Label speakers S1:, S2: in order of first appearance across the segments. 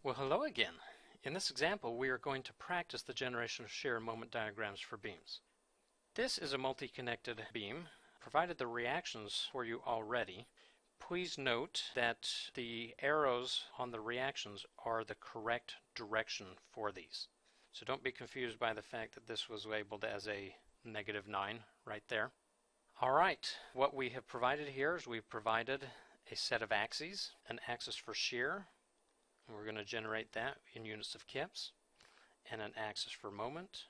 S1: Well, hello again. In this example, we are going to practice the generation of shear moment diagrams for beams. This is a multi-connected beam. Provided the reactions for you already. Please note that the arrows on the reactions are the correct direction for these. So don't be confused by the fact that this was labeled as a -9 right there. Alright, what we have provided here is we've provided a set of axes, an axis for shear, and we're going to generate that in units of kips, and an axis for moment,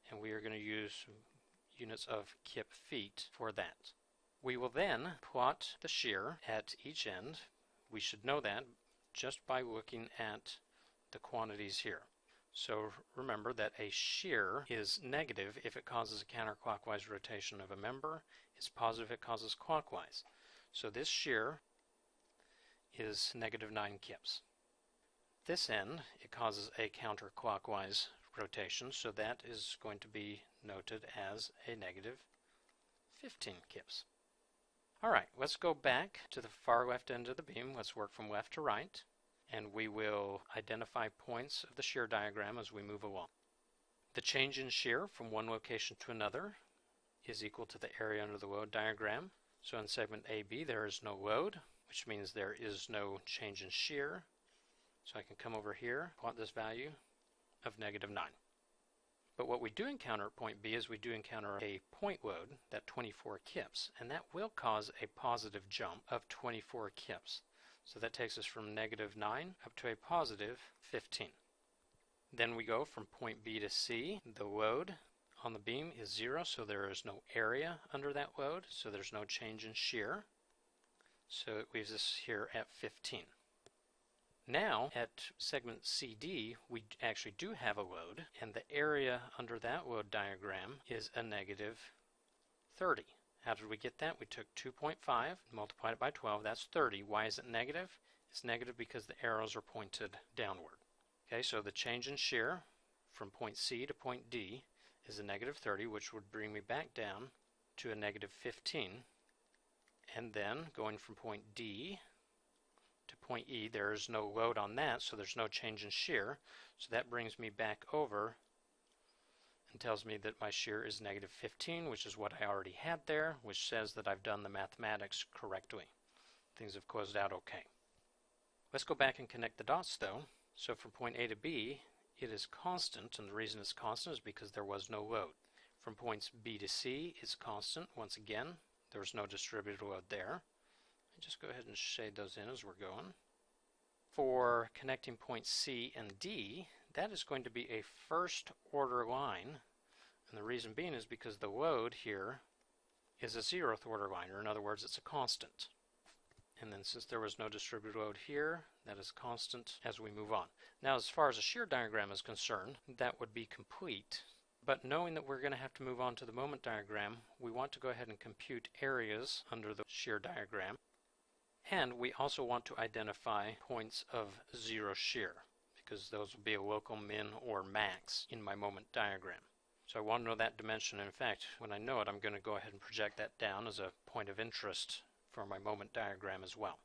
S1: and we are going to use units of kip feet for that. We will then plot the shear at each end. We should know that just by looking at the quantities here. So remember that a shear is negative if it causes a counterclockwise rotation of a member. It's positive if it causes clockwise. So this shear is -9 kips. This end, it causes a counterclockwise rotation, so that is going to be noted as a -15 kips. Alright, let's go back to the far left end of the beam. Let's work from left to right, and we will identify points of the shear diagram as we move along. The change in shear from one location to another is equal to the area under the load diagram. So in segment AB there is no load, which means there is no change in shear. So I can come over here, plot this value of -9. But what we do encounter at point B is we do encounter a point load, that 24 kips, and that will cause a positive jump of 24 kips. So that takes us from -9 up to a +15. Then we go from point B to C. The load on the beam is 0, so there is no area under that load, so there's no change in shear. So it leaves us here at 15. Now, at segment CD, we actually do have a load, and the area under that load diagram is a -30. How did we get that? We took 2.5, multiplied it by 12, that's 30. Why is it negative? It's negative because the arrows are pointed downward. Okay, so the change in shear from point C to point D is a -30, which would bring me back down to a -15. And then, going from point D to point E, there is no load on that, so there's no change in shear. So that brings me back over and tells me that my shear is -15, which is what I already had there, which says that I've done the mathematics correctly. Things have closed out okay. Let's go back and connect the dots though. So from point A to B, it is constant, and the reason it's constant is because there was no load. From points B to C, it's constant. Once again, there was no distributed load there. Just go ahead and shade those in as we're going. For connecting points C and D, that is going to be a first order line, and the reason being is because the load here is a 0th order line, or in other words, it's a constant. And then since there was no distributed load here, that is constant as we move on. Now as far as a shear diagram is concerned, that would be complete. But knowing that we're going to have to move on to the moment diagram, we want to go ahead and compute areas under the shear diagram. And we also want to identify points of 0 shear, because those will be a local min or max in my moment diagram. So I want to know that dimension. In fact, when I know it, I'm going to go ahead and project that down as a point of interest for my moment diagram as well.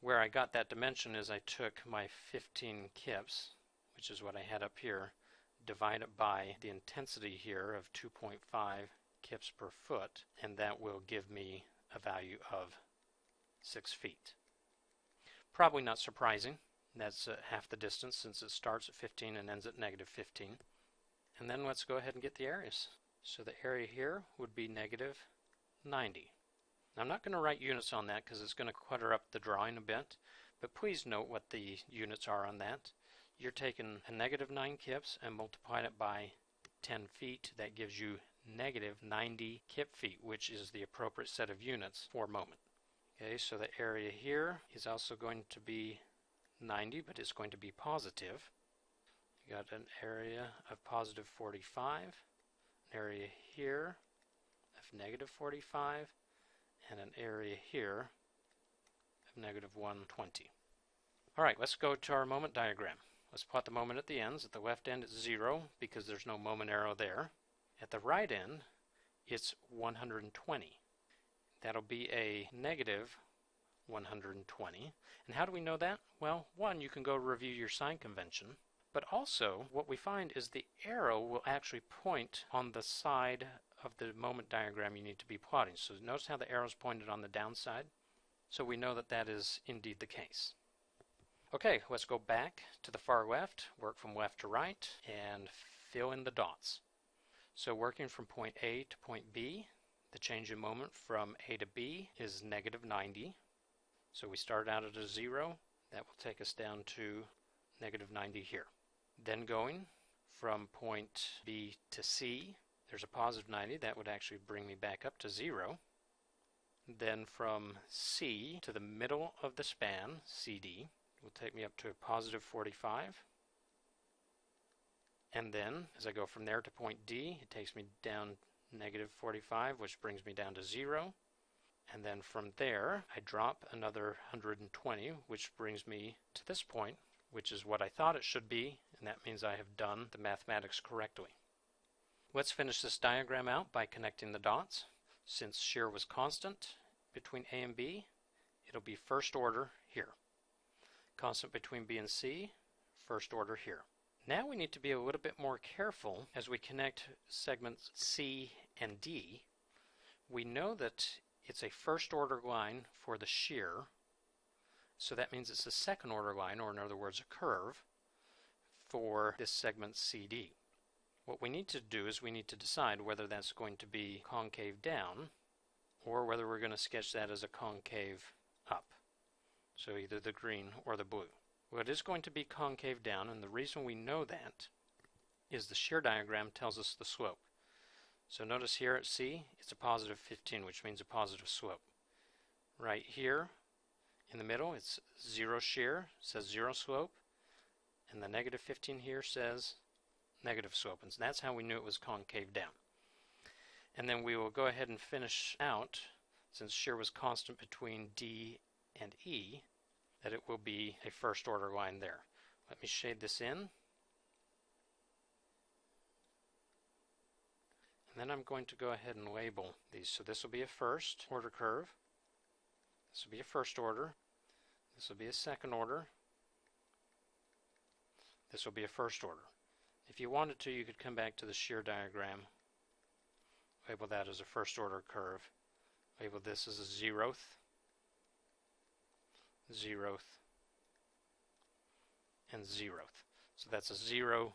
S1: Where I got that dimension is I took my 15 kips, which is what I had up here, divide it by the intensity here of 2.5 kips per foot, and that will give me a value of 6 feet. Probably not surprising. That's half the distance since it starts at 15 and ends at -15. And then let's go ahead and get the areas. So the area here would be -90. Now I'm not going to write units on that because it's going to clutter up the drawing a bit, but please note what the units are on that. You're taking a -9 kips and multiplying it by 10 feet. That gives you -90 kip feet, which is the appropriate set of units for moment. Okay, so the area here is also going to be 90, but it's going to be positive. You got an area of +45, an area here of -45, and an area here of -120. Alright, let's go to our moment diagram. Let's plot the moment at the ends. At the left end it's 0 because there's no moment arrow there. At the right end it's 120. That'll be a 120. And how do we know that? Well, one, you can go review your sign convention, but also what we find is the arrow will actually point on the side of the moment diagram you need to be plotting. So notice how the arrow's pointed on the downside? So we know that that is indeed the case. Okay, let's go back to the far left, work from left to right, and fill in the dots. So working from point A to point B, the change in moment from A to B is negative 90. So we start out at a 0. That will take us down to negative 90 here. Then going from point B to C, there's a positive 90. That would actually bring me back up to 0. Then from C to the middle of the span, CD, will take me up to a positive 45. And then, as I go from there to point D, it takes me down negative 45, which brings me down to 0. And then from there, I drop another 120, which brings me to this point, which is what I thought it should be, and that means I have done the mathematics correctly. Let's finish this diagram out by connecting the dots. Since shear was constant between A and B, it'll be first order here. Constant between B and C, first order here. Now we need to be a little bit more careful as we connect segments C and D. We know that it's a first order line for the shear, so that means it's a second order line, or in other words a curve, for this segment CD. What we need to do is we need to decide whether that's going to be concave down or whether we're going to sketch that as a concave up. So either the green or the blue. Well, it is going to be concave down, and the reason we know that is the shear diagram tells us the slope. So notice here at C, it's a positive 15, which means a positive slope. Right here in the middle, it's 0 shear, says 0 slope, and the negative 15 here says negative slope, and so that's how we knew it was concave down. And then we will go ahead and finish out, since shear was constant between D and E, that it will be a first order line there. Let me shade this in. And then I'm going to go ahead and label these. So this will be a first order curve. This will be a first order. This will be a second order. This will be a first order. If you wanted to, you could come back to the shear diagram, label that as a first order curve, label this as a 0th, 0th, and 0th. So that's a 0th.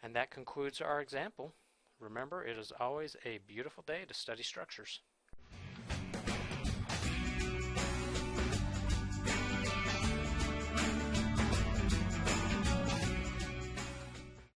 S1: And that concludes our example. Remember, it is always a beautiful day to study structures.